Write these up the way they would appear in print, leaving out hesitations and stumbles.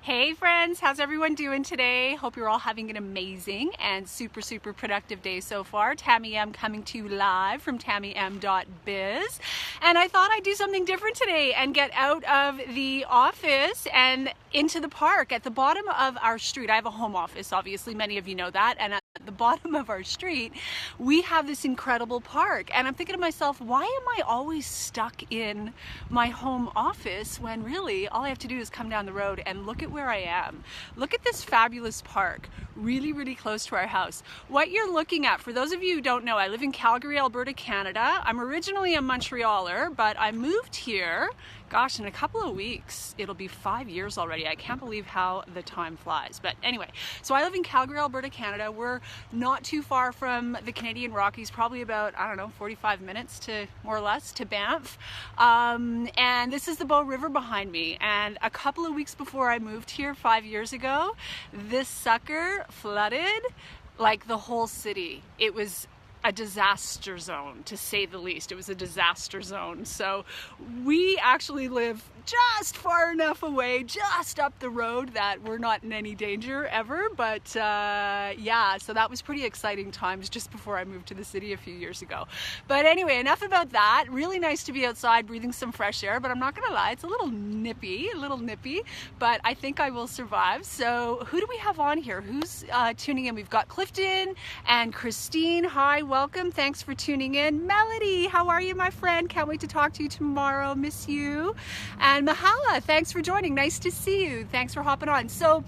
Hey friends, how's everyone doing today? Hope you're all having an amazing and super productive day so far. Tamie M coming to you live from TamieM.biz. And I thought I'd do something different today and get out of the office and into the park at the bottom of our street. I have a home office, obviously, many of you know that. And at the bottom of our street, we have this incredible park. And I'm thinking to myself, why am I always stuck in my home office when really all I have to do is come down the road and look at where I am. Look at this fabulous park, really close to our house. What you're looking at, for those of you who don't know, I live in Calgary, Alberta, Canada. I'm originally a Montrealer, but I moved here, gosh, in a couple of weeks. It'll be 5 years already. I can't believe how the time flies. But anyway, so I live in Calgary, Alberta, Canada. We're not too far from the Canadian Rockies, probably about, 45 minutes to more or less to Banff. And this is the Bow River behind me. And a couple of weeks before I moved here 5 years ago, this sucker flooded like the whole city. It was a disaster zone, to say the least. It was a disaster zone. So we actually live just far enough away, just up the road, that we're not in any danger ever. But yeah, so that was pretty exciting times just before I moved to the city a few years ago. But anyway, enough about that. Really nice to be outside breathing some fresh air, but I'm not gonna lie, it's a little nippy, but I think I will survive. So who do we have on here? Who's tuning in? We've got Clifton and Christine. Hi, welcome. Thanks for tuning in. Melody, how are you, my friend? Can't wait to talk to you tomorrow. Miss you. And Mahala, thanks for joining. Nice to see you. Thanks for hopping on. So,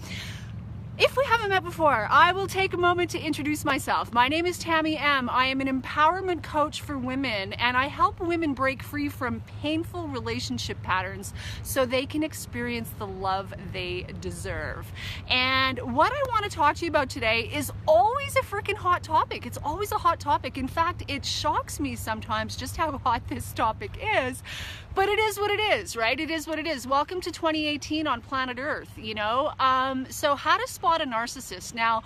if we haven't met before, I will take a moment to introduce myself. My name is Tamie M. I am an empowerment coach for women, and I help women break free from painful relationship patterns so they can experience the love they deserve. And what I want to talk to you about today is always a freaking hot topic. It's always a hot topic. In fact, it shocks me sometimes just how hot this topic is. But it is what it is, right? It is what it is. Welcome to 2018 on planet Earth, you know? So how to spot a narcissist. Now,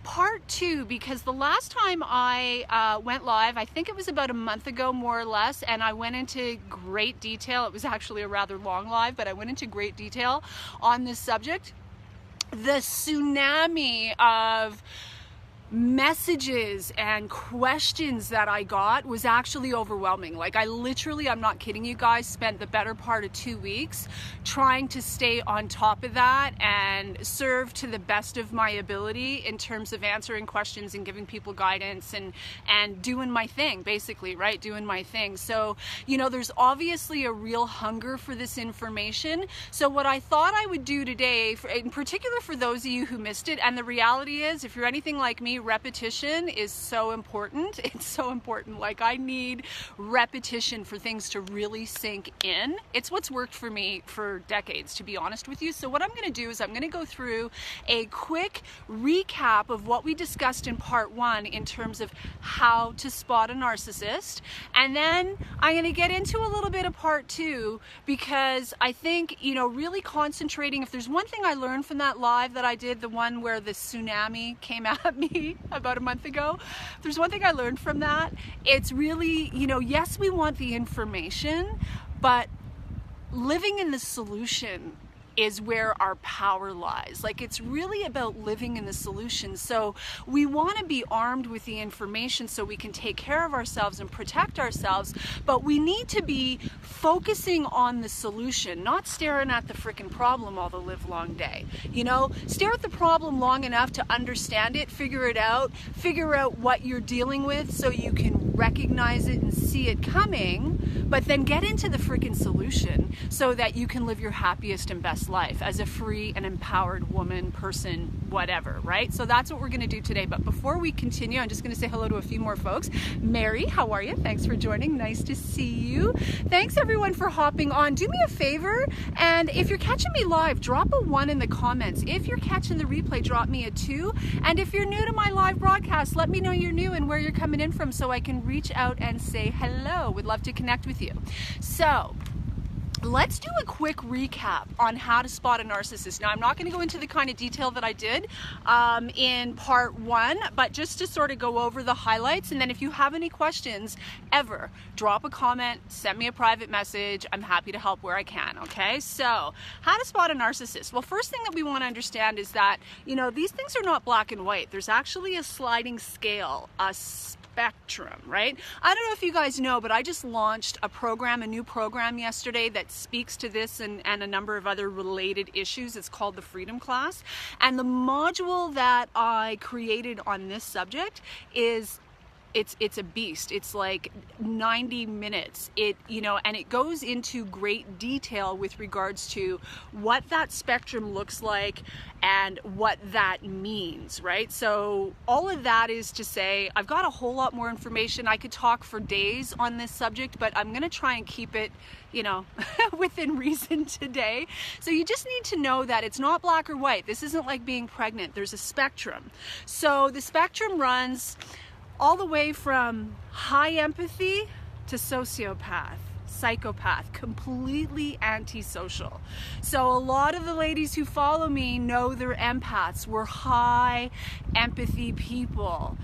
part two, because the last time I went live, I think it was about a month ago, more or less, and I went into great detail. It was actually a rather long live, but I went into great detail on this subject. The tsunami of messages and questions that I got was actually overwhelming. Like, I literally, I'm not kidding you guys, spent the better part of 2 weeks trying to stay on top of that and serve to the best of my ability in terms of answering questions and giving people guidance and doing my thing, basically, right? Doing my thing. So, you know, there's obviously a real hunger for this information. So what I thought I would do today, in particular for those of you who missed it, and the reality is, if you're anything like me, repetition is so important. It's so important. Like, I need repetition for things to really sink in. It's what's worked for me for decades, to be honest with you. So what I'm going to do is I'm going to go through a quick recap of what we discussed in part one in terms of how to spot a narcissist. And then I'm going to get into a little bit of part two, because I think, you know, really concentrating, if there's one thing I learned from that live that I did, the one where the tsunami came at me about a month ago, if there's one thing I learned from that, it's really, you know, yes, we want the information, but living in the solution is where our power lies. Like, it's really about living in the solution. So we want to be armed with the information so we can take care of ourselves and protect ourselves, but we need to be focusing on the solution, not staring at the freaking problem all the live long day. You know, stare at the problem long enough to understand it, figure out what you're dealing with so you can recognize it and see it coming, but then get into the freaking solution so that you can live your happiest and best life as a free and empowered woman, person, whatever, right? So that's what we're going to do today. But before we continue, I'm just going to say hello to a few more folks. Mary, how are you? Thanks for joining. Nice to see you. Thanks everyone for hopping on. Do me a favor, and if you're catching me live, drop a 1 in the comments. If you're catching the replay, drop me a 2. And if you're new to my live broadcast, let me know you're new and where you're coming in from so I can reach out and say hello. Would love to connect with you. So let's do a quick recap on how to spot a narcissist. Now, I'm not going to go into the kind of detail that I did in part 1, but just to sort of go over the highlights. And then if you have any questions ever, drop a comment, send me a private message. I'm happy to help where I can, okay? So, how to spot a narcissist? Well, first thing that we want to understand is that, you know, these things are not black and white. There's actually a sliding scale, a spectrum, right? I don't know if you guys know, but I just launched a new program yesterday that speaks to this and a number of other related issues. It's called the Freedom Class. And the module that I created on this subject is it's a beast. It's like 90 minutes. And it goes into great detail with regards to what that spectrum looks like and what that means, right? So all of that is to say, I've got a whole lot more information. I could talk for days on this subject, but I'm going to try and keep it, within reason today. So you just need to know that it's not black or white. This isn't like being pregnant. There's a spectrum. So the spectrum runs all the way from high empathy to sociopath, psychopath, completely antisocial. So a lot of the ladies who follow me know they're empaths. We're high empathy people.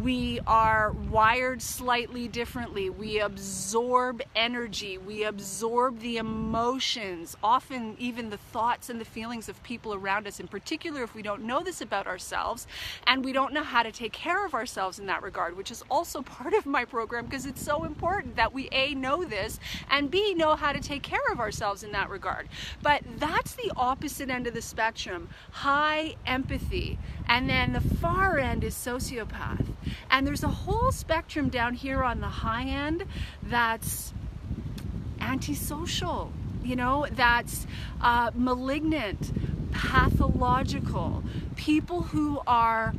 We are wired slightly differently. We absorb energy. We absorb the emotions, often even the thoughts and the feelings of people around us, in particular if we don't know this about ourselves and we don't know how to take care of ourselves in that regard, which is also part of my program because it's so important that we A, know this, and B, know how to take care of ourselves in that regard. But that's the opposite end of the spectrum, high empathy. And then the far end is sociopath. And there's a whole spectrum down here on the high end that's antisocial, that's malignant, pathological, people who are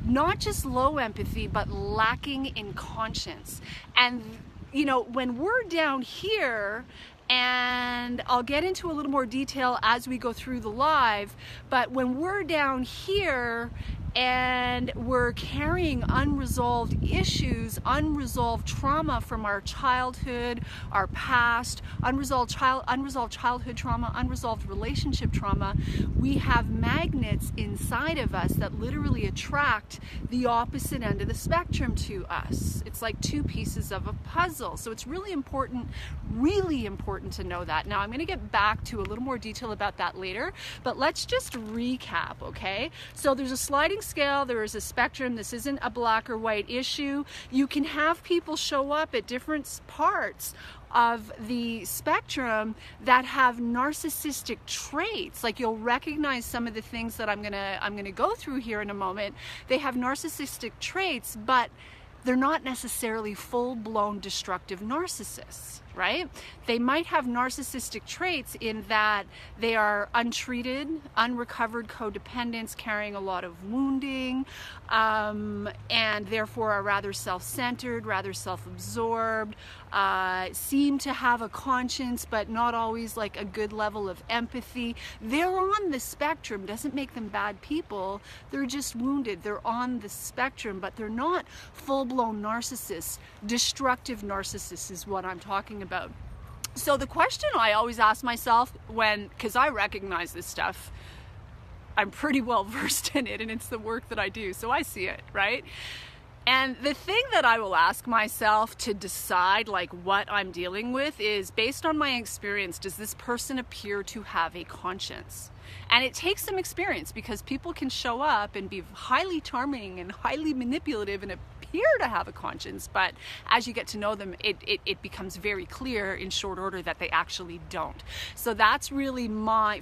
not just low empathy, but lacking in conscience. And, when we're down here, and I'll get into a little more detail as we go through the live, but when we're down here and we're carrying unresolved issues, unresolved trauma from our childhood, our past, unresolved childhood trauma, unresolved relationship trauma, we have magnets inside of us that literally attract the opposite end of the spectrum to us. It's like two pieces of a puzzle. So it's really important to know that. Now I'm going to get back to a little more detail about that later, but let's just recap, okay? So there's a sliding scale, there is a spectrum. This isn't a black or white issue. You can have people show up at different parts of the spectrum that have narcissistic traits. Like, you'll recognize some of the things that I'm gonna go through here in a moment. They have narcissistic traits, but they're not necessarily full-blown destructive narcissists, right? They might have narcissistic traits in that they are untreated, unrecovered codependents carrying a lot of wounding, and therefore are rather self-centered, rather self-absorbed, seem to have a conscience, but not always like a good level of empathy. They're on the spectrum. Doesn't make them bad people. They're just wounded. They're on the spectrum, but they're not full-blown narcissists. Destructive narcissists is what I'm talking about. So the question I always ask myself because I recognize this stuff, I'm pretty well versed in it, and it's the work that I do, so I see it, right? And the thing that I will ask myself to decide what I'm dealing with is, based on my experience, does this person appear to have a conscience? And it takes some experience, because people can show up and be highly charming and highly manipulative and appear to have a conscience, but as you get to know them, it becomes very clear in short order that they actually don't. So that's really my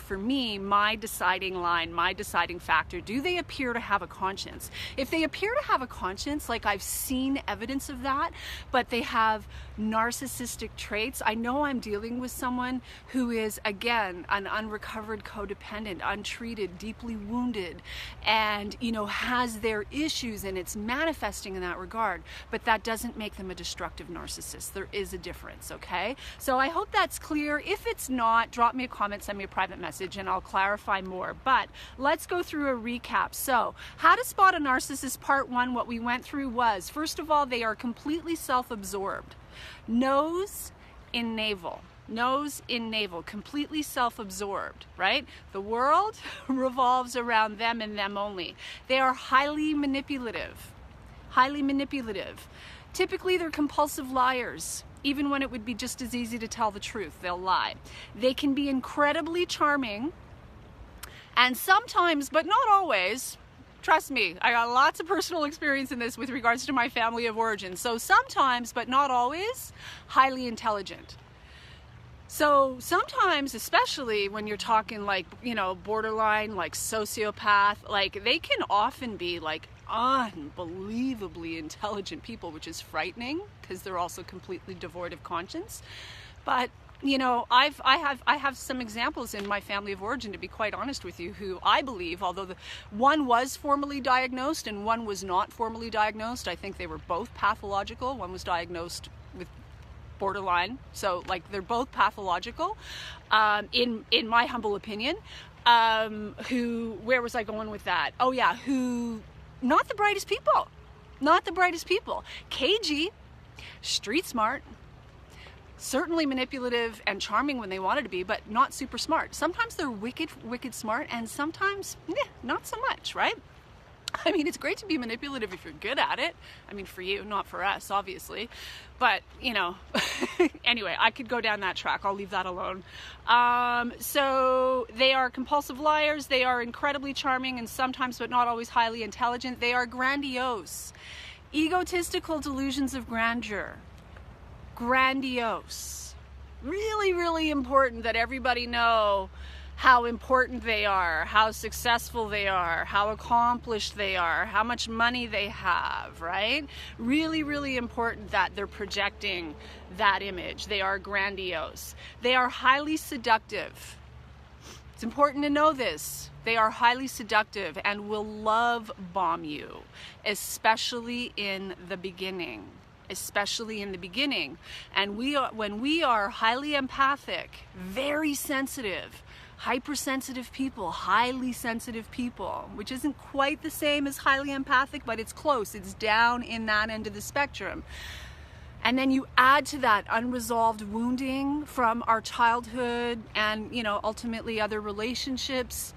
deciding line, my deciding factor. Do they appear to have a conscience? If they appear to have a conscience, like I've seen evidence of that, but they have narcissistic traits, I know I'm dealing with someone who is, again, an unrecovered codependent, untreated, deeply wounded, and has their issues, and it's manifesting in that regard, but that doesn't make them a destructive narcissist. There is a difference, okay? So I hope that's clear. If it's not, drop me a comment, send me a private message, and I'll clarify more. But let's go through a recap. So, how to spot a narcissist, part 1, what we went through was, first of all, they are completely self-absorbed. Nose in navel. nose in navel, completely self-absorbed, right? The world revolves around them and them only. They are highly manipulative, highly manipulative. Typically, they're compulsive liars. Even when it would be just as easy to tell the truth, they'll lie. They can be incredibly charming, and sometimes, but not always, trust me, I got lots of personal experience in this with regards to my family of origin. So sometimes, but not always, highly intelligent. So sometimes, especially when you're talking like, you know, borderline, like sociopath, like they can often be like unbelievably intelligent people, which is frightening because they're also completely devoid of conscience. But you know, I have some examples in my family of origin, to be quite honest with you, who I believe, although one was formally diagnosed and one was not formally diagnosed, I think they were both pathological. One was diagnosed with borderline, so like they're both pathological, in my humble opinion. Where was I going with that? Oh yeah, who, not the brightest people, not the brightest people. Cagey, street smart, certainly manipulative and charming when they wanted to be, but not super smart. Sometimes they're wicked smart, and sometimes not so much, right? I mean, it's great to be manipulative if you're good at it. I mean, for you, not for us, obviously. But, you know, anyway, I could go down that track. I'll leave that alone. So they are compulsive liars. They are incredibly charming and sometimes, but not always, highly intelligent. They are grandiose. Egotistical delusions of grandeur. Grandiose. Really, really important that everybody know how important they are, how successful they are, how accomplished they are, how much money they have, right? Really, really important that they're projecting that image. They are grandiose. They are highly seductive. It's important to know this. They are highly seductive and will love bomb you, especially in the beginning. Especially in the beginning. And when we are highly empathic, very sensitive, hypersensitive people, highly sensitive people, which isn't quite the same as highly empathic, but it's close. It's down in that end of the spectrum. And then you add to that unresolved wounding from our childhood and, you know, ultimately other relationships.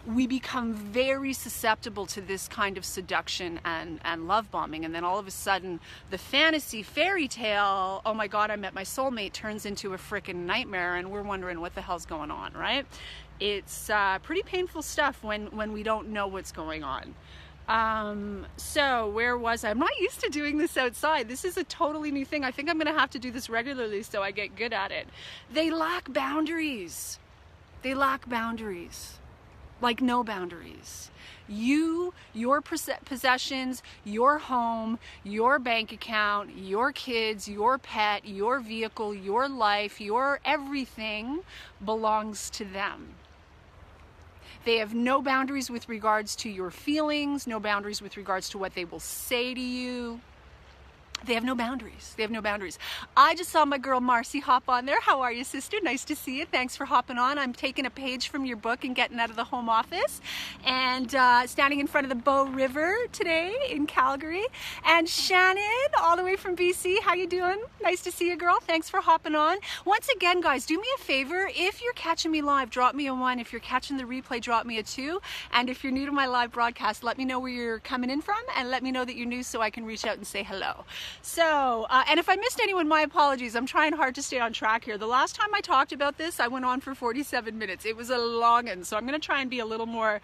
We become very susceptible to this kind of seduction and love bombing. And then all of a sudden, the fantasy fairy tale, oh my God, I met my soulmate, turns into a freaking nightmare, and we're wondering what the hell's going on, right? It's pretty painful stuff when we don't know what's going on. So where was I? I'm not used to doing this outside. This is a totally new thing. I think I'm going to have to do this regularly so I get good at it. They lack boundaries. They lack boundaries. Like no boundaries. You, your possessions, your home, your bank account, your kids, your pet, your vehicle, your life, your everything belongs to them. They have no boundaries with regards to your feelings, no boundaries with regards to what they will say to you. They have no boundaries. They have no boundaries. I just saw my girl Marcy hop on there. How are you, sister? Nice to see you. Thanks for hopping on. I'm taking a page from your book and getting out of the home office and standing in front of the Bow River today in Calgary. And Shannon, all the way from BC. How you doing? Nice to see you, girl. Thanks for hopping on. Once again, guys, do me a favor. If you're catching me live, drop me a 1. If you're catching the replay, drop me a 2. And if you're new to my live broadcast, let me know where you're coming in from and let me know that you're new so I can reach out and say hello. So, and if I missed anyone, my apologies. I'm trying hard to stay on track here. The last time I talked about this, I went on for 47 minutes. It was a long one, so I'm going to try and be a little more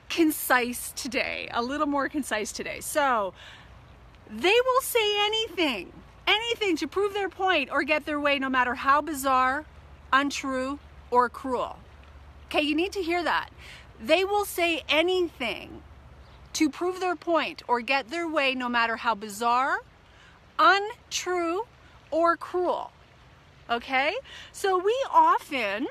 concise today. So, they will say anything to prove their point or get their way, no matter how bizarre, untrue, or cruel. Okay, you need to hear that. They will say anything to prove their point or get their way, no matter how bizarre, untrue, or cruel. Okay? So we often,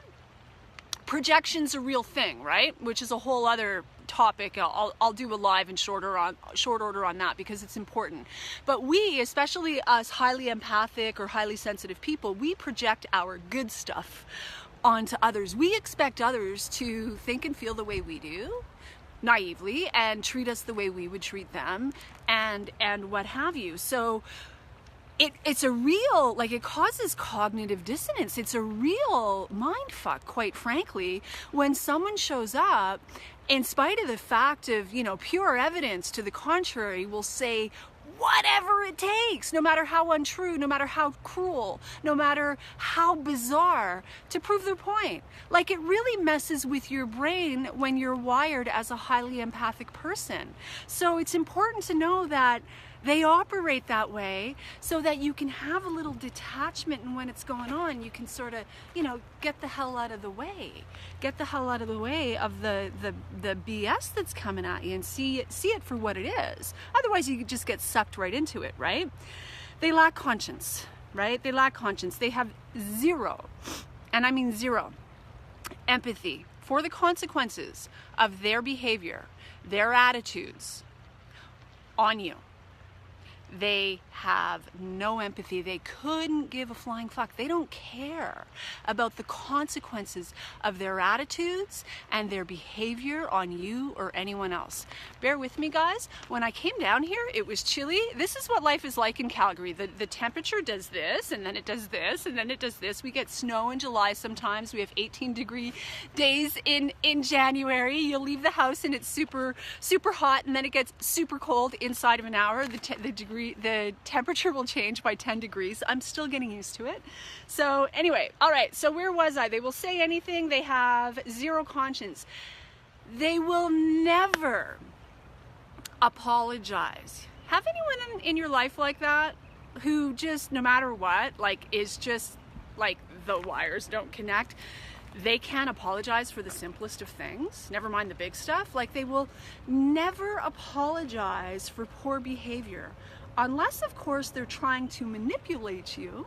projection's a real thing, right? Which is a whole other topic. I'll do a live in short order on that because it's important. But we, especially us highly empathic or highly sensitive people, we project our good stuff onto others. We expect others to think and feel the way we do, naively, and treat us the way we would treat them, and what have you. So it's a real, like, it causes cognitive dissonance. It's a real mind fuck, quite frankly, when someone shows up in spite of the fact of, you know, pure evidence to the contrary, will say whatever it takes, no matter how untrue, no matter how cruel, no matter how bizarre, to prove their point. Like, it really messes with your brain when you're wired as a highly empathic person. So it's important to know that they operate that way so that you can have a little detachment, and when it's going on, you can sort of, you know, get the hell out of the way. Get the hell out of the way of the BS that's coming at you and see it for what it is. Otherwise, you could just get sucked right into it, right? They lack conscience, right? They lack conscience. They have zero, and I mean zero, empathy for the consequences of their behavior, their attitudes on you. They have no empathy. They couldn't give a flying fuck. They don't care about the consequences of their attitudes and their behavior on you or anyone else. Bear with me, guys. When I came down here, it was chilly. This is what life is like in Calgary. The temperature does this, and then it does this, and then it does this. We get snow in July sometimes. We have 18-degree days in January. You'll leave the house and it's super, super hot, and then it gets super cold inside of an hour. The temperature will change by 10 degrees. I'm still getting used to it. So anyway, all right, so where was I? They will say anything. They have zero conscience. They will never apologize. Have anyone in your life like that, who just, no matter what, like, is just like the wires don't connect? They can't apologize for the simplest of things, never mind the big stuff. Like, they will never apologize for poor behavior, unless, of course, they're trying to manipulate you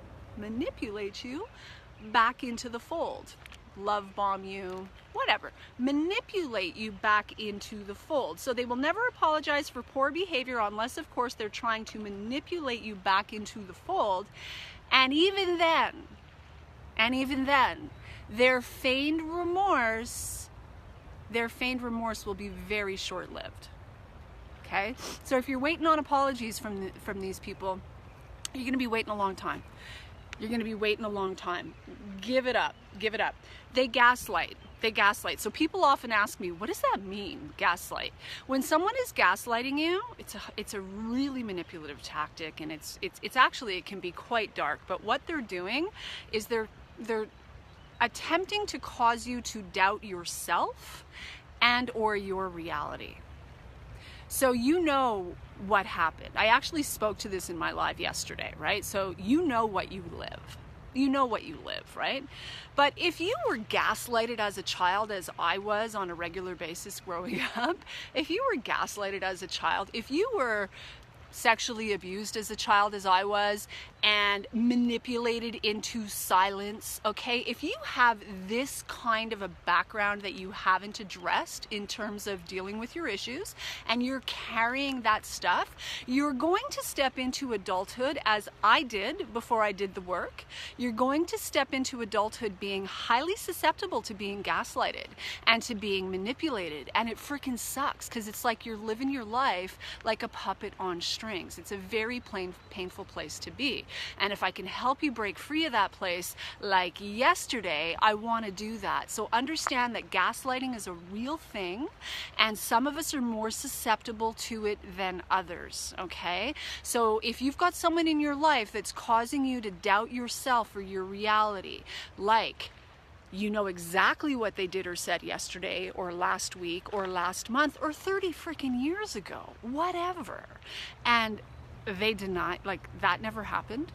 back into the fold. Love bomb you, whatever. Manipulate you back into the fold. So they will never apologize for poor behavior unless, of course, they're trying to manipulate you back into the fold. And even then, their feigned remorse will be very short-lived. Okay? So if you're waiting on apologies from these people, you're going to be waiting a long time. You're going to be waiting a long time. Give it up. Give it up. They gaslight. So people often ask me, what does that mean, gaslight? When someone is gaslighting you, it's a really manipulative tactic, and it's actually, it can be quite dark. But what they're doing is they're attempting to cause you to doubt yourself and or your reality. So you know what happened. I actually spoke to this in my live yesterday, right? So you know what you live. You know what you live, right? But if you were gaslighted as a child, as I was on a regular basis growing up, if you were gaslighted as a child, if you were sexually abused as a child, as I was, and manipulated into silence, okay? If you have this kind of a background that you haven't addressed in terms of dealing with your issues, and you're carrying that stuff, you're going to step into adulthood, as I did before I did the work. You're going to step into adulthood being highly susceptible to being gaslighted and to being manipulated, and it freaking sucks, because it's like you're living your life like a puppet on strings. It's a very painful place to be. And if I can help you break free of that place, like yesterday, I want to do that. So understand that gaslighting is a real thing, and some of us are more susceptible to it than others, okay? So if you've got someone in your life that's causing you to doubt yourself or your reality, like, you know exactly what they did or said yesterday or last week or last month or 30 freaking years ago, whatever. And they deny, like, that never happened.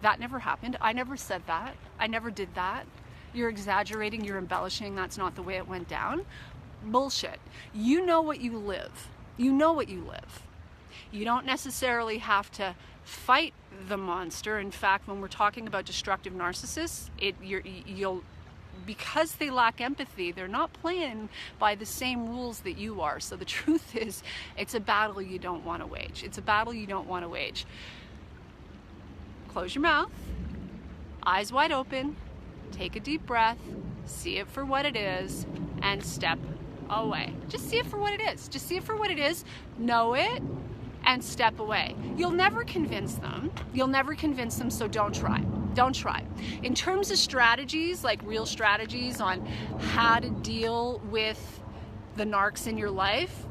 That never happened. I never said that. I never did that. You're exaggerating, you're embellishing, that's not the way it went down. Bullshit. You know what you live. You know what you live. You don't necessarily have to fight the monster. In fact, when we're talking about destructive narcissists, you'll because they lack empathy, they're not playing by the same rules that you are. So the truth is, it's a battle you don't want to wage. It's a battle you don't want to wage. Close your mouth, eyes wide open, take a deep breath, see it for what it is, and step away. Just see it for what it is. Just see it for what it is, know it, and step away. You'll never convince them. You'll never convince them, so don't try. Don't try. In terms of strategies, like real strategies on how to deal with the narcs in your life,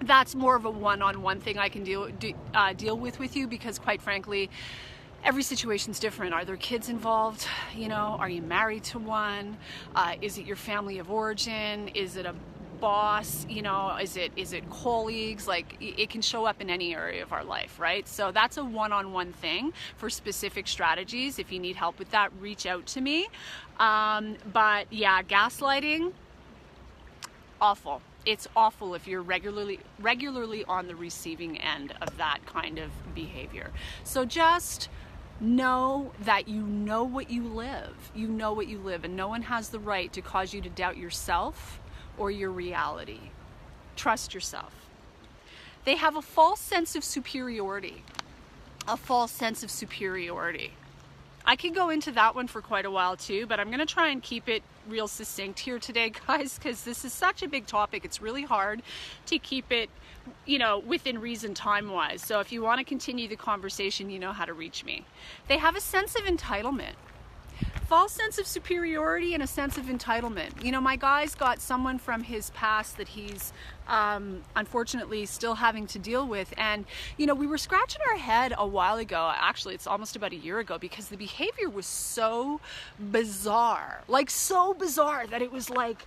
that's more of a one-on-one thing I can deal with you, because quite frankly, every situation's different. Are there kids involved? You know, are you married to one? Is it your family of origin? Is it a boss? You know, is it colleagues? Like, it can show up in any area of our life, right? So that's a one-on-one thing for specific strategies. If you need help with that, reach out to me. But yeah, gaslighting, awful. It's awful if you're regularly on the receiving end of that kind of behavior. So just know that you know what you live. You know what you live, and no one has the right to cause you to doubt yourself or your reality. Trust yourself. They have a false sense of superiority. A false sense of superiority. I could go into that one for quite a while too, but I'm going to try and keep it real succinct here today, guys, because this is such a big topic. It's really hard to keep it, you know, within reason time-wise. So if you want to continue the conversation, you know how to reach me. They have a sense of entitlement. False sense of superiority and a sense of entitlement. You know, my guy's got someone from his past that he's unfortunately still having to deal with, and you know, we were scratching our head a while ago, actually it's almost about a year ago, because the behavior was so bizarre, like so bizarre that it was like,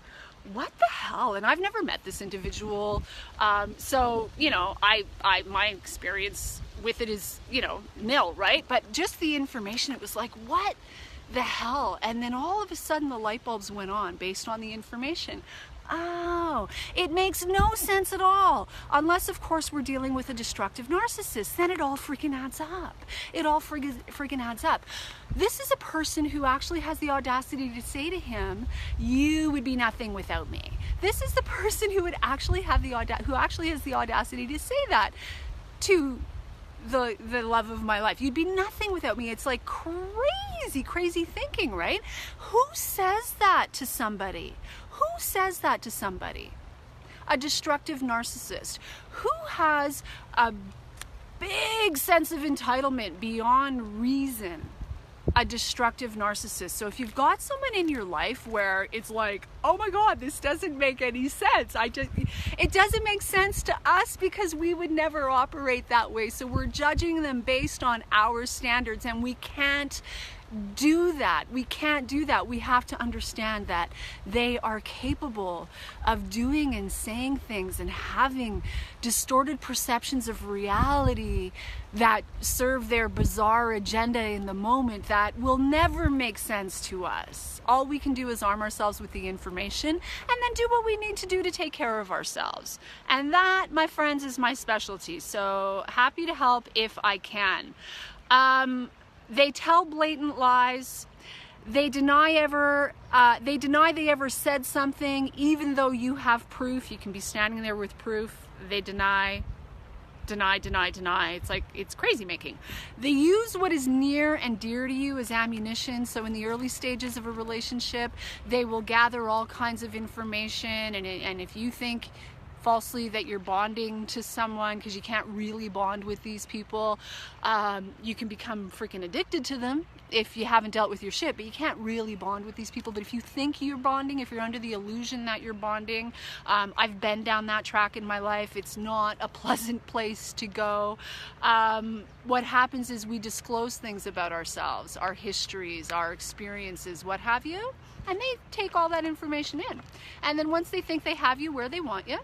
what the hell? And I've never met this individual, so you know, my experience with it is, you know, nil, right? But just the information, it was like, what the hell? And then all of a sudden the light bulbs went on based on the information. Oh, it makes no sense at all. Unless, of course, we're dealing with a destructive narcissist. Then it all freaking adds up. It all freaking adds up. This is a person who actually has the audacity to say to him, you would be nothing without me. This is the person who would actually have who actually has the audacity to say that to the love of my life. You'd be nothing without me. It's like crazy thinking, right? Who says that to somebody? Who says that to somebody? A destructive narcissist who has a big sense of entitlement beyond reason. A destructive narcissist. So if you've got someone in your life where it's like, oh my God, this doesn't make any sense. It doesn't make sense to us because we would never operate that way. So we're judging them based on our standards, and we can't do that. We can't do that. We have to understand that they are capable of doing and saying things and having distorted perceptions of reality that serve their bizarre agenda in the moment that will never make sense to us. All we can do is arm ourselves with the information and then do what we need to do to take care of ourselves. And that, my friends, is my specialty. So happy to help if I can. They tell blatant lies. They deny they ever said something, even though you have proof. You can be standing there with proof. They deny. It's like, it's crazy making. They use what is near and dear to you as ammunition. So in the early stages of a relationship, they will gather all kinds of information. And if you think falsely that you're bonding to someone, because you can't really bond with these people, you can become freaking addicted to them if you haven't dealt with your shit, but you can't really bond with these people. But if you think you're bonding, if you're under the illusion that you're bonding, I've been down that track in my life. It's not a pleasant place to go. What happens is we disclose things about ourselves, our histories, our experiences, what have you, and they take all that information in. And then once they think they have you where they want you,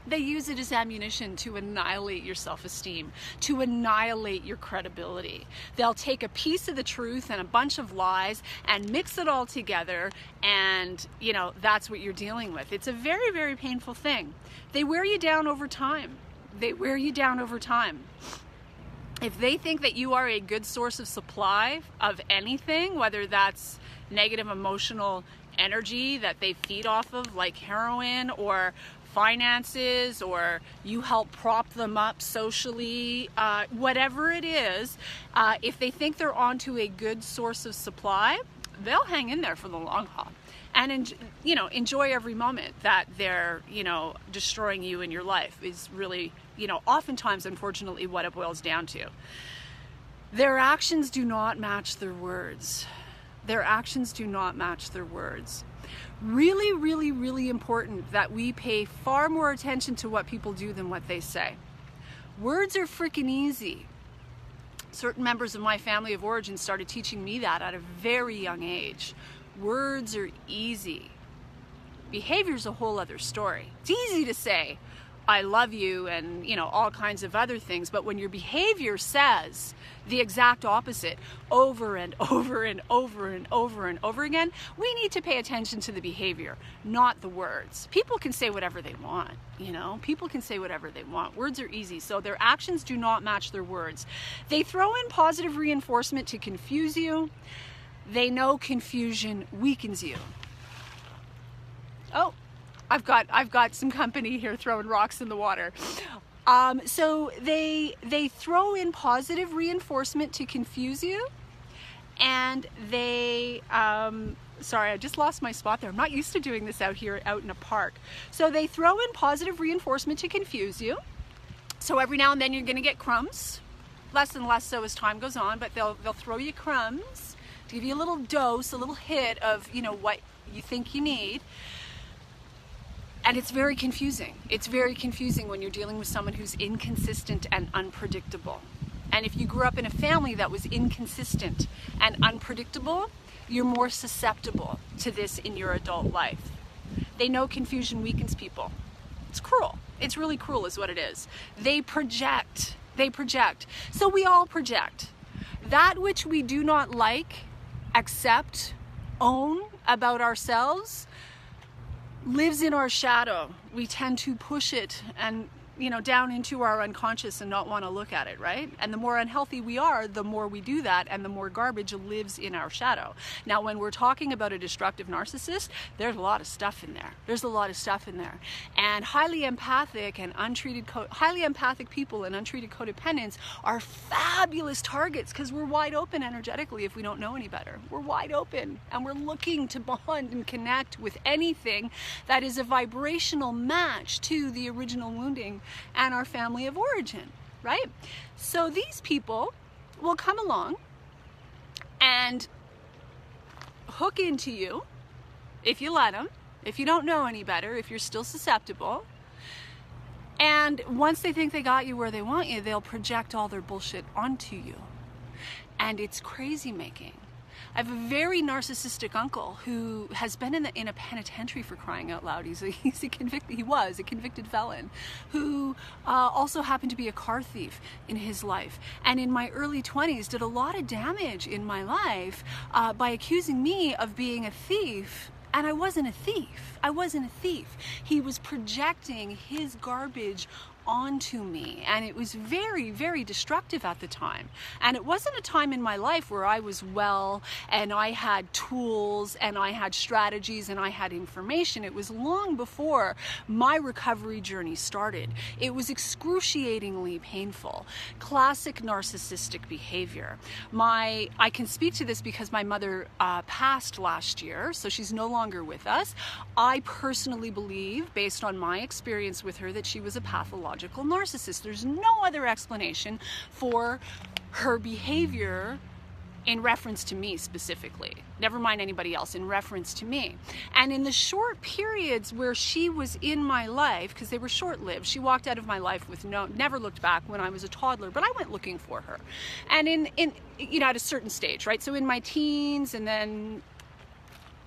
they use it as ammunition to annihilate your self-esteem, to annihilate your credibility. They'll take a piece of the truth and a bunch of lies and mix it all together, and you know, that's what you're dealing with. It's a very, very painful thing. They wear you down over time. They wear you down over time. If they think that you are a good source of supply of anything, whether that's negative emotional energy that they feed off of, like heroin, or finances, or you help prop them up socially, whatever it is, if they think they're onto a good source of supply, they'll hang in there for the long haul and enjoy every moment that they're destroying you in your life. Is really oftentimes, unfortunately, what it boils down to. Their actions do not match their words. Their actions do not match their words. Really, really, really important that we pay far more attention to what people do than what they say. Words are freaking easy. Certain members of my family of origin started teaching me that at a very young age. Words are easy. Behavior's a whole other story. It's easy to say, I love you, and all kinds of other things, but when your behavior says the exact opposite over and over and over and over and over again, we need to pay attention to the behavior, not the words. People can say whatever they want, people can say whatever they want. Words are easy, so their actions do not match their words. They throw in positive reinforcement to confuse you. They know confusion weakens you. Oh, I've got some company here throwing rocks in the water. So they throw in positive reinforcement to confuse you, and they sorry, I just lost my spot there. I'm not used to doing this out in a park. So they throw in positive reinforcement to confuse you. So every now and then you're going to get crumbs, less and less so as time goes on, but they'll throw you crumbs to give you a little dose, a little hit of what you think you need. And it's very confusing. It's very confusing when you're dealing with someone who's inconsistent and unpredictable. And if you grew up in a family that was inconsistent and unpredictable, you're more susceptible to this in your adult life. They know confusion weakens people. It's cruel. It's really cruel is what it is. They project. So we all project. That which we do not like, accept, own about ourselves lives in our shadow. We tend to push it and down into our unconscious and not want to look at it, right? And the more unhealthy we are, the more we do that, and the more garbage lives in our shadow. Now, when we're talking about a destructive narcissist, there's a lot of stuff in there. And highly empathic people and untreated codependents are fabulous targets because we're wide open energetically if we don't know any better. We're wide open, and we're looking to bond and connect with anything that is a vibrational match to the original wounding and our family of origin, right? So these people will come along and hook into you if you let them, if you don't know any better, if you're still susceptible. And once they think they got you where they want you, they'll project all their bullshit onto you. And it's crazy making. I have a very narcissistic uncle who has been in a penitentiary for crying out loud. He was a convicted felon who also happened to be a car thief in his life. And in my early 20s did a lot of damage in my life by accusing me of being a thief. And I wasn't a thief. He was projecting his garbage onto me, and it was very, very destructive at the time. And it wasn't a time in my life where I was well and I had tools and I had strategies and I had information. It was long before my recovery journey started. It was excruciatingly painful. Classic narcissistic behavior. I can speak to this because my mother passed last year, so she's no longer with us. I personally believe, based on my experience with her, that she was a pathological narcissist. There's no other explanation for her behavior in reference to me specifically. Never mind anybody else, in reference to me. And in the short periods where she was in my life, because they were short-lived, she walked out of my life with never looked back when I was a toddler, but I went looking for her. And at a certain stage, right? So in my teens, and then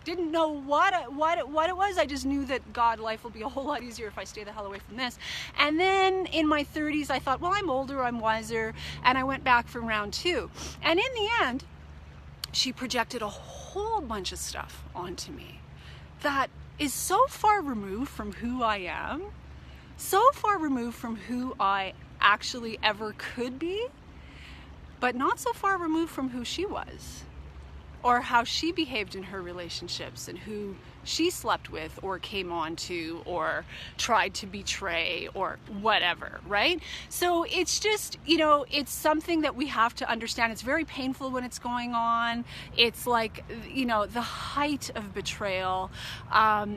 didn't know what it was. I just knew that life will be a whole lot easier if I stay the hell away from this. And then in my 30s, I thought, well, I'm older, I'm wiser, and I went back for round 2. And in the end, she projected a whole bunch of stuff onto me that is so far removed from who I am, so far removed from who I actually ever could be, but not so far removed from who she was, or how she behaved in her relationships, and who she slept with or came on to or tried to betray or whatever, right? So it's just, you know, it's something that we have to understand. It's very painful when it's going on. It's like, you know, the height of betrayal.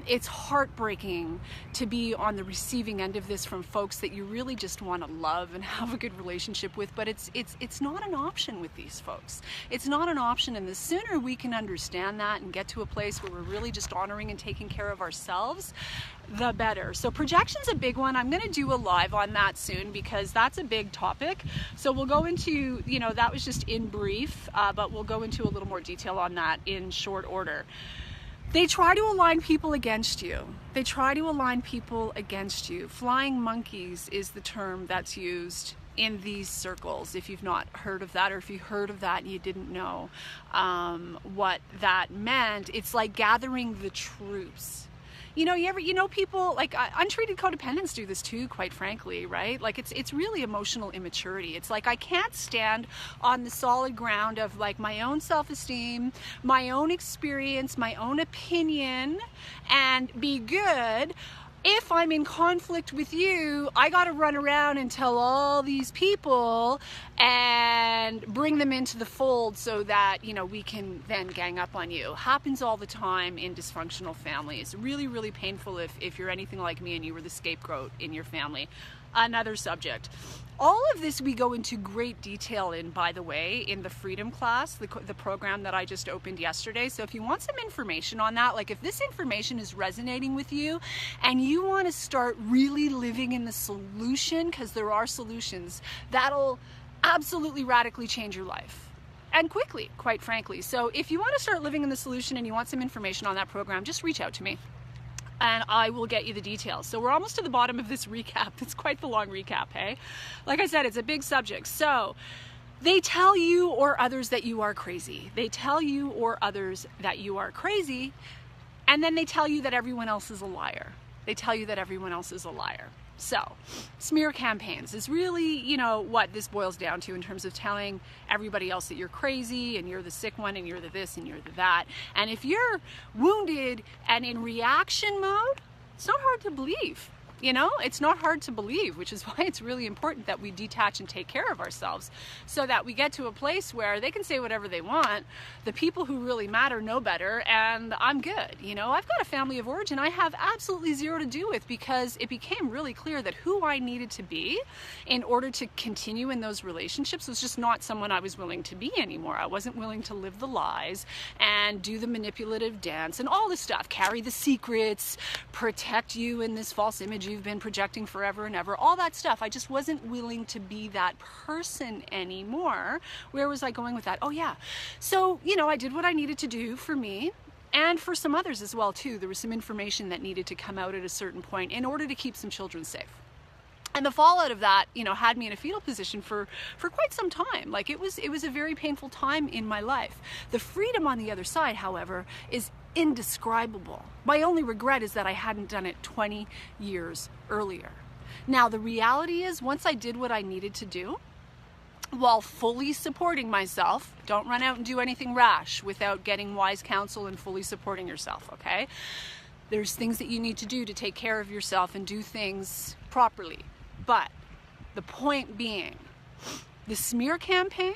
It's heartbreaking to be on the receiving end of this from folks that you really just want to love and have a good relationship with, but it's not an option with these folks. It's not an option, and the sooner we can understand that and get to a place where we're really just honoring and taking care of ourselves, the better. So projection's a big one. I'm going to do a live on that soon because that's a big topic. So we'll go into, you know, that was just in brief, but we'll go into a little more detail on that in short order. They try to align people against you. They try to align people against you. Flying monkeys is the term that's used in these circles, if you've not heard of that, or if you heard of that and you didn't know what that meant. It's like gathering the troops. You know, people like untreated codependents do this too, quite frankly, right? Like it's really emotional immaturity. It's like I can't stand on the solid ground of like my own self-esteem, my own experience, my own opinion, and be good. If I'm in conflict with you, I got to run around and tell all these people and bring them into the fold so that, you know, we can then gang up on you. Happens all the time in dysfunctional families. Really, really painful if you're anything like me and you were the scapegoat in your family. Another subject. All of this we go into great detail in, by the way, in the Freedom class, the program that I just opened yesterday. So if you want some information on that, like if this information is resonating with you and you want to start really living in the solution, because there are solutions, that'll absolutely radically change your life. And quickly, quite frankly. So if you want to start living in the solution and you want some information on that program, just reach out to me and I will get you the details. So we're almost to the bottom of this recap. It's quite the long recap, hey? Like I said, it's a big subject. So they tell you or others that you are crazy. They tell you or others that you are crazy, and then they tell you that everyone else is a liar. They tell you that everyone else is a liar. So, smear campaigns is really, you know, what this boils down to in terms of telling everybody else that you're crazy and you're the sick one and you're the this and you're the that. And if you're wounded and in reaction mode, it's not hard to believe. You know, it's not hard to believe, which is why it's really important that we detach and take care of ourselves so that we get to a place where they can say whatever they want. The people who really matter know better, and I'm good. You know, I've got a family of origin I have absolutely zero to do with because it became really clear that who I needed to be in order to continue in those relationships was just not someone I was willing to be anymore. I wasn't willing to live the lies and do the manipulative dance and all this stuff, carry the secrets, protect you in this false image you've been projecting forever and ever, all that stuff. I just wasn't willing to be that person anymore. Where was I going with that? Oh yeah. So, you know, I did what I needed to do for me and for some others as well too. There was some information that needed to come out at a certain point in order to keep some children safe. And the fallout of that, you know, had me in a fetal position for quite some time. Like it was a very painful time in my life. The freedom on the other side, however, is indescribable. My only regret is that I hadn't done it 20 years earlier. Now, the reality is once I did what I needed to do, while fully supporting myself, don't run out and do anything rash without getting wise counsel and fully supporting yourself, okay? There's things that you need to do to take care of yourself and do things properly. But the point being, the smear campaign,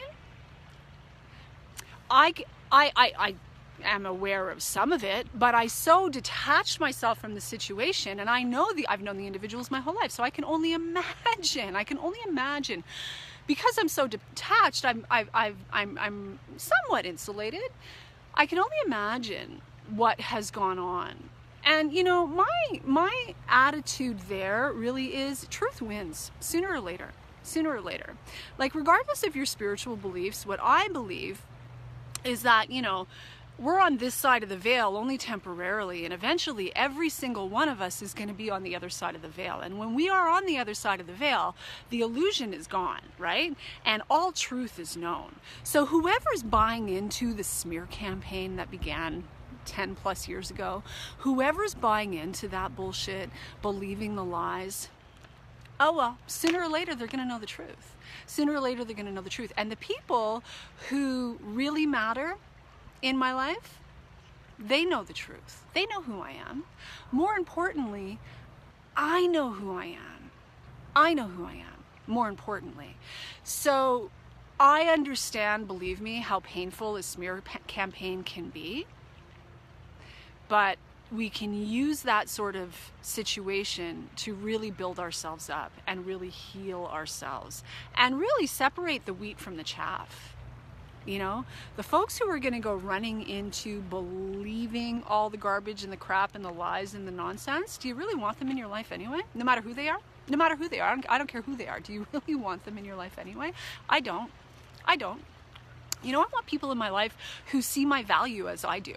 I am aware of some of it, but I so detached myself from the situation, and I've known the individuals my whole life, so I can only imagine. Because I'm so detached, I'm somewhat insulated. I can only imagine what has gone on. And you know, my attitude there really is truth wins sooner or later. Like regardless of your spiritual beliefs, what I believe is that, you know, we're on this side of the veil only temporarily, and eventually every single one of us is going to be on the other side of the veil. And when we are on the other side of the veil, the illusion is gone, right? And all truth is known. So whoever's buying into the smear campaign that began 10 plus years ago, whoever's buying into that bullshit, believing the lies, oh well, sooner or later they're going to know the truth. Sooner or later they're going to know the truth. And the people who really matter in my life, They know the truth. They know who I am. More importantly, I know who I am. I know who I am, more importantly. So I understand, believe me, how painful a smear campaign can be. But we can use that sort of situation to really build ourselves up and really heal ourselves and really separate the wheat from the chaff. You know, the folks who are going to go running into believing all the garbage and the crap and the lies and the nonsense, do you really want them in your life anyway? No matter who they are? No matter who they are. I don't care who they are. Do you really want them in your life anyway? I don't. You know, I want people in my life who see my value as I do.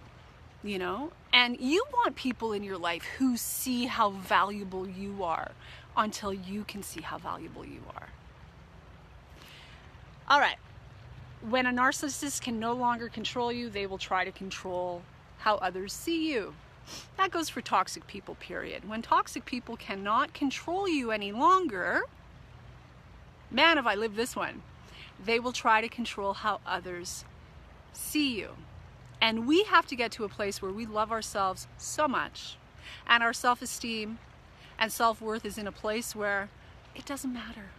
You know, and you want people in your life who see how valuable you are until you can see how valuable you are. All right. When a narcissist can no longer control you, they will try to control how others see you. That goes for toxic people, period. When toxic people cannot control you any longer, man, have I lived this one, they will try to control how others see you. And we have to get to a place where we love ourselves so much and our self-esteem and self-worth is in a place where it doesn't matter.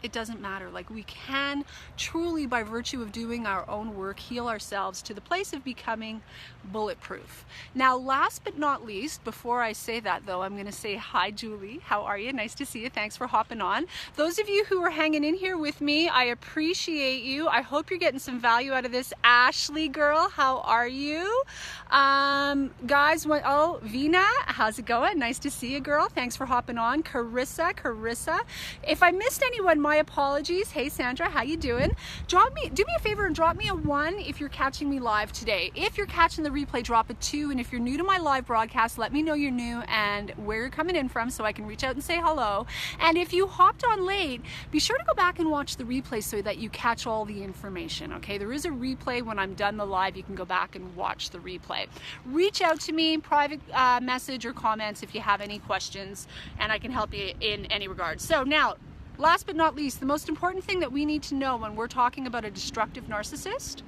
It doesn't matter. Like, we can truly, by virtue of doing our own work, heal ourselves to the place of becoming bulletproof. Now, last but not least, before I say that though, I'm going to say hi, Julie. How are you? Nice to see you. Thanks for hopping on. Those of you who are hanging in here with me, I appreciate you. I hope you're getting some value out of this. Ashley girl, how are you? Guys, Vina, how's it going? Nice to see you, girl. Thanks for hopping on. Carissa. If I missed anyone, my apologies. Hey Sandra, how you doing? Do me a favor and drop me a 1 if you're catching me live today. If you're catching the replay, drop a 2, and if you're new to my live broadcast, let me know you're new and where you're coming in from so I can reach out and say hello. And if you hopped on late, be sure to go back and watch the replay so that you catch all the information, okay? There is a replay when I'm done the live. You can go back and watch the replay. Reach out to me, private message or comments if you have any questions, and I can help you in any regard. So now, last but not least, the most important thing that we need to know when we're talking about a destructive narcissist,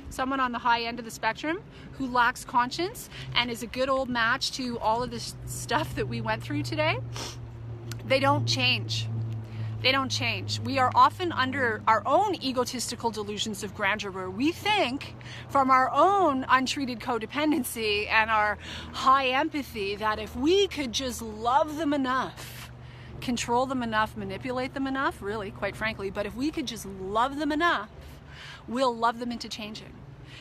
someone on the high end of the spectrum who lacks conscience and is a good old match to all of this stuff that we went through today, they don't change. They don't change. We are often under our own egotistical delusions of grandeur where we think from our own untreated codependency and our high empathy that if we could just love them enough, control them enough, manipulate them enough, really, quite frankly, but if we could just love them enough, we'll love them into changing.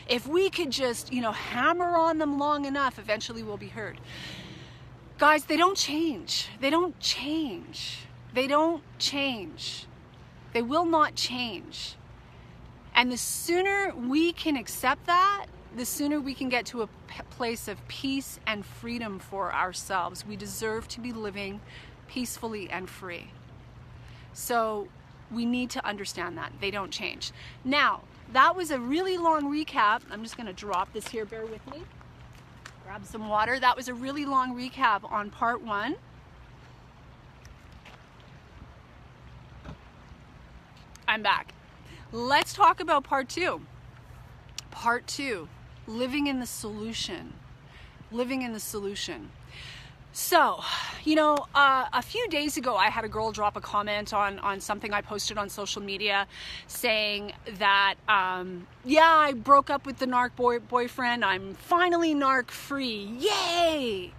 If we could just, hammer on them long enough, eventually we'll be heard. Guys, they don't change. They don't change. They don't change. They will not change. And the sooner we can accept that, the sooner we can get to a place of peace and freedom for ourselves. We deserve to be living peacefully and free. So we need to understand that. They don't change. Now, that was a really long recap. I'm just going to drop this here. Bear with me. Grab some water. That was a really long recap on part 1. I'm back. Let's talk about part 2. Part 2, living in the solution. Living in the solution. So, a few days ago, I had a girl drop a comment on something I posted on social media saying that, I broke up with the narc boyfriend. I'm finally narc free. Yay!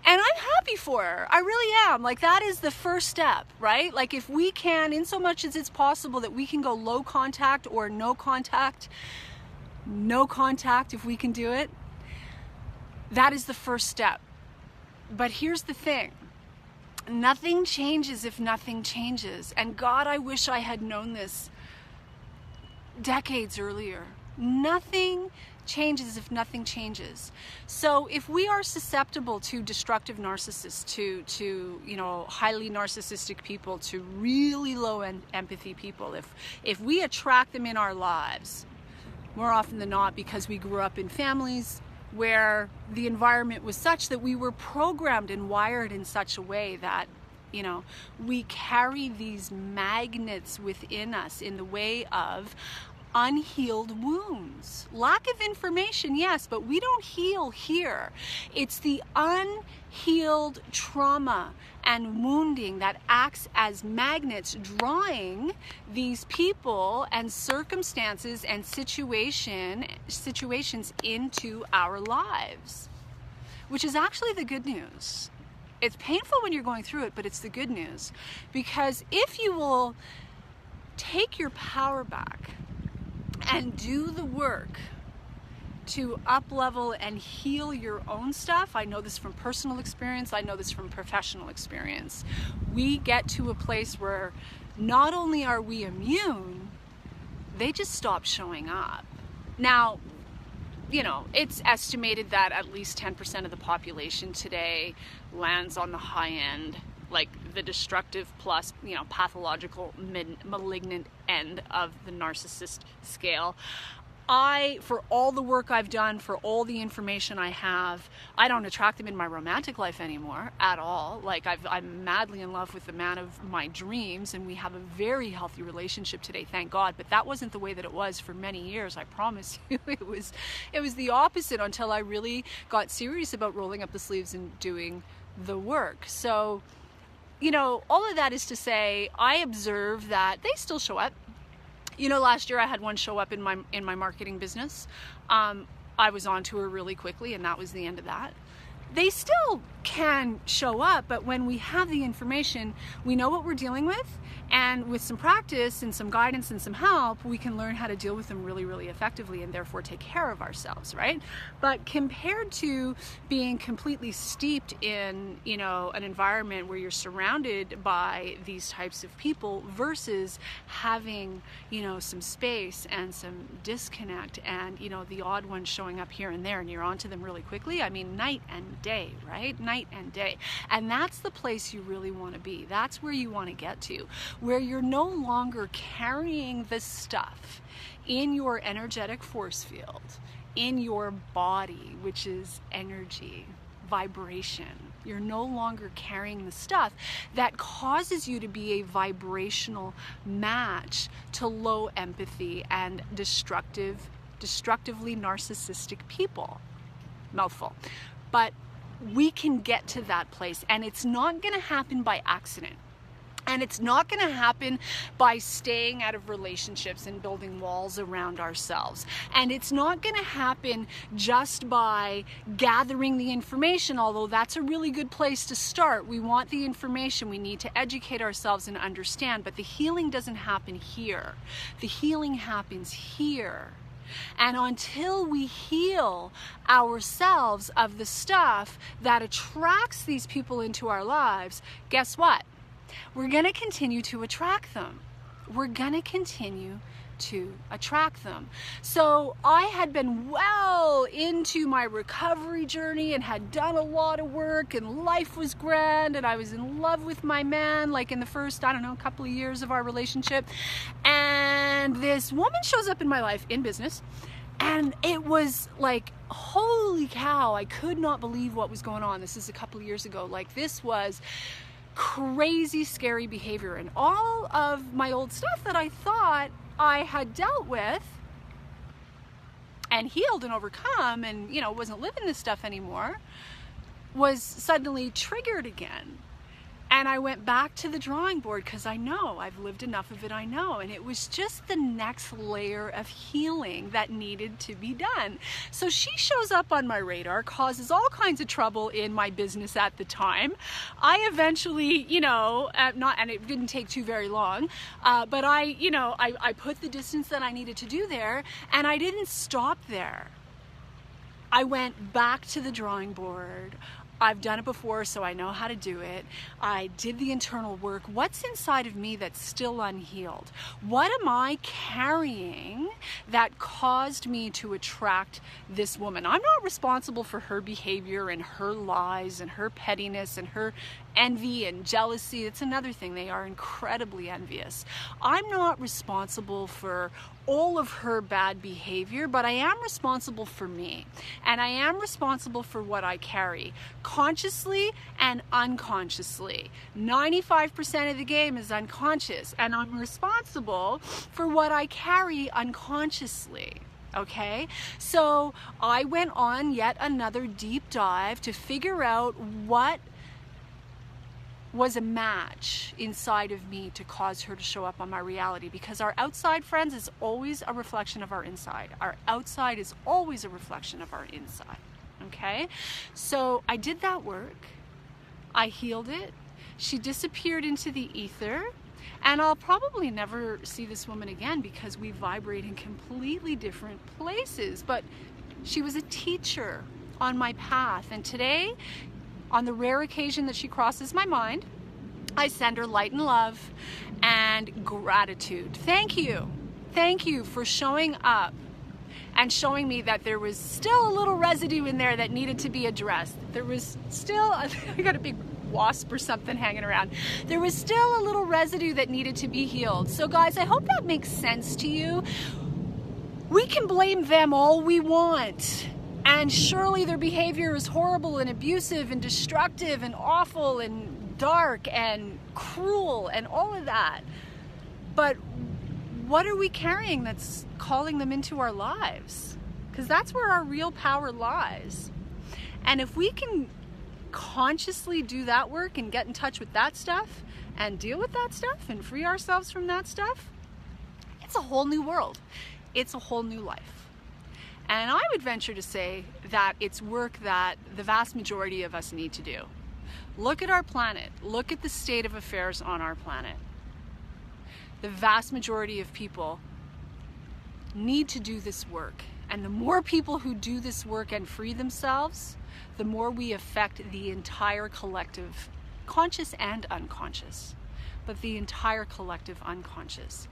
And I'm happy for her. I really am. Like, that is the first step, right? Like, if we can, in so much as it's possible that we can go low contact or no contact if we can do it, that is the first step. But here's the thing. Nothing changes if nothing changes. And God, I wish I had known this decades earlier. Nothing changes if nothing changes. So if we are susceptible to destructive narcissists, to highly narcissistic people, to really low empathy people, if we attract them in our lives, more often than not because we grew up in families where the environment was such that we were programmed and wired in such a way that we carry these magnets within us in the way of unhealed wounds. Lack of information, yes, but we don't heal here. It's the unhealed trauma and wounding that acts as magnets, drawing these people and circumstances and situations into our lives, which is actually the good news. It's painful when you're going through it, but it's the good news, because if you will take your power back and do the work to up-level and heal your own stuff. I know this from personal experience. I know this from professional experience. We get to a place where not only are we immune, they just stop showing up. Now, you know, it's estimated that at least 10% of the population today lands on the high end, like the destructive plus, you know, pathological, malignant end of the narcissist scale. For all the work I've done, for all the information I have, I don't attract them in my romantic life anymore at all. Like I'm madly in love with the man of my dreams, and we have a very healthy relationship today, thank God. But that wasn't the way that it was for many years, I promise you. It was the opposite until I really got serious about rolling up the sleeves and doing the work. So, you know, all of that is to say, I observe that they still show up. You know, last year I had one show up in my marketing business. I was on to her really quickly, and that was the end of that. They still can show up, but when we have the information, we know what we're dealing with, and with some practice and some guidance and some help, we can learn how to deal with them really, really effectively, and therefore take care of ourselves, right? But compared to being completely steeped in, you know, an environment where you're surrounded by these types of people versus having, you know, some space and some disconnect and, you know, the odd one showing up here and there and you're onto them really quickly, I mean, night and day, right? Night and day. And that's the place you really want to be. That's where you want to get to, where you're no longer carrying the stuff in your energetic force field, in your body, which is energy, vibration. You're no longer carrying the stuff that causes you to be a vibrational match to low empathy and destructively narcissistic people. Mouthful. But we can get to that place, and it's not going to happen by accident. And it's not going to happen by staying out of relationships and building walls around ourselves. And it's not going to happen just by gathering the information, although that's a really good place to start. We want the information. We need to educate ourselves and understand. But the healing doesn't happen here. The healing happens here. And until we heal ourselves of the stuff that attracts these people into our lives, guess what? We're going to continue to attract them. We're going to continue to attract them. So I had been well into my recovery journey and had done a lot of work, and life was grand, and I was in love with my man, like in the first, I don't know, couple of years of our relationship. And this woman shows up in my life in business, and it was like, holy cow, I could not believe what was going on. This is a couple of years ago. Like, this was crazy, scary behavior, and all of my old stuff that I thought I had dealt with and healed and overcome and, you know, wasn't living this stuff anymore, was suddenly triggered again. And I went back to the drawing board because I know, I've lived enough of it, I know. And it was just the next layer of healing that needed to be done. So she shows up on my radar, causes all kinds of trouble in my business at the time. I eventually, you know, and it didn't take too very long, but I put the distance that I needed to do there, and I didn't stop there. I went back to the drawing board. I've done it before, so I know how to do it. I did the internal work. What's inside of me that's still unhealed? What am I carrying that caused me to attract this woman? I'm not responsible for her behavior and her lies and her pettiness and her Envy and jealousy, it's another thing. They are incredibly envious. I'm not responsible for all of her bad behavior, but I am responsible for me. And I am responsible for what I carry, consciously and unconsciously. 95% of the game is unconscious, and I'm responsible for what I carry unconsciously. Okay, so I went on yet another deep dive to figure out what was a match inside of me to cause her to show up on my reality, because our outside, friends, is always a reflection of our inside. Our outside is always a reflection of our inside. Okay, so I did that work. I healed it. She disappeared into the ether, and I'll probably never see this woman again because we vibrate in completely different places. But she was a teacher on my path, and today, on the rare occasion that she crosses my mind, I send her light and love and gratitude. Thank you. Thank you for showing up and showing me that there was still a little residue in there that needed to be addressed. There was still, I got a big wasp or something hanging around. There was still a little residue that needed to be healed. So guys, I hope that makes sense to you. We can blame them all we want. And surely their behavior is horrible and abusive and destructive and awful and dark and cruel and all of that. But what are we carrying that's calling them into our lives? Because that's where our real power lies. And if we can consciously do that work and get in touch with that stuff and deal with that stuff and free ourselves from that stuff, it's a whole new world. It's a whole new life. And I would venture to say that it's work that the vast majority of us need to do. Look at our planet. Look at the state of affairs on our planet. The vast majority of people need to do this work. And the more people who do this work and free themselves, the more we affect the entire collective, conscious and unconscious, but the entire collective unconscious.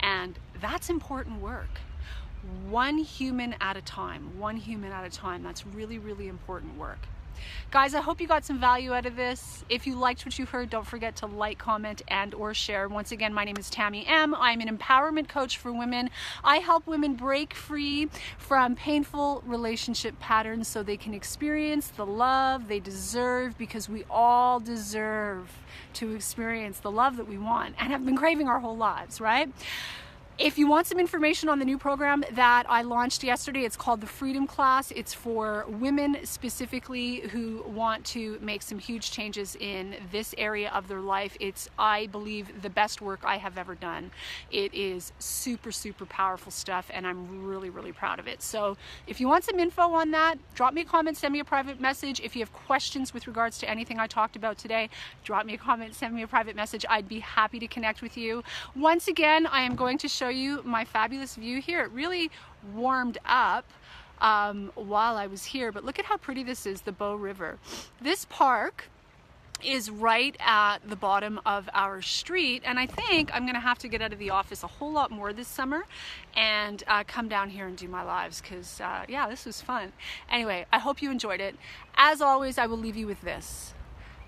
And that's important work. One human at a time, one human at a time. That's really, really important work. Guys, I hope you got some value out of this. If you liked what you heard, don't forget to like, comment, and or share. Once again, my name is Tamie M. I'm an empowerment coach for women. I help women break free from painful relationship patterns so they can experience the love they deserve, because we all deserve to experience the love that we want and have been craving our whole lives, right? If you want some information on the new program that I launched yesterday, it's called the Freedom Class. It's for women specifically who want to make some huge changes in this area of their life. It's, I believe, the best work I have ever done. It is super, super powerful stuff, and I'm really, really proud of it. So if you want some info on that, drop me a comment, send me a private message. If you have questions with regards to anything I talked about today, drop me a comment, send me a private message. I'd be happy to connect with you. Once again, I am going to show you my fabulous view here. It really warmed up while I was here, but look at how pretty this is, the Bow River. This park is right at the bottom of our street, and I think I'm gonna have to get out of the office a whole lot more this summer and come down here and do my lives, because yeah, this was fun. Anyway, I hope you enjoyed it. As always, I will leave you with this.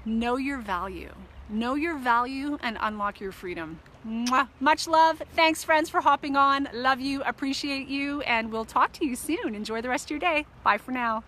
Know your value. Know your value and unlock your freedom. Mwah. Much love. Thanks, friends, for hopping on. Love you, appreciate you, and we'll talk to you soon. Enjoy the rest of your day. Bye for now.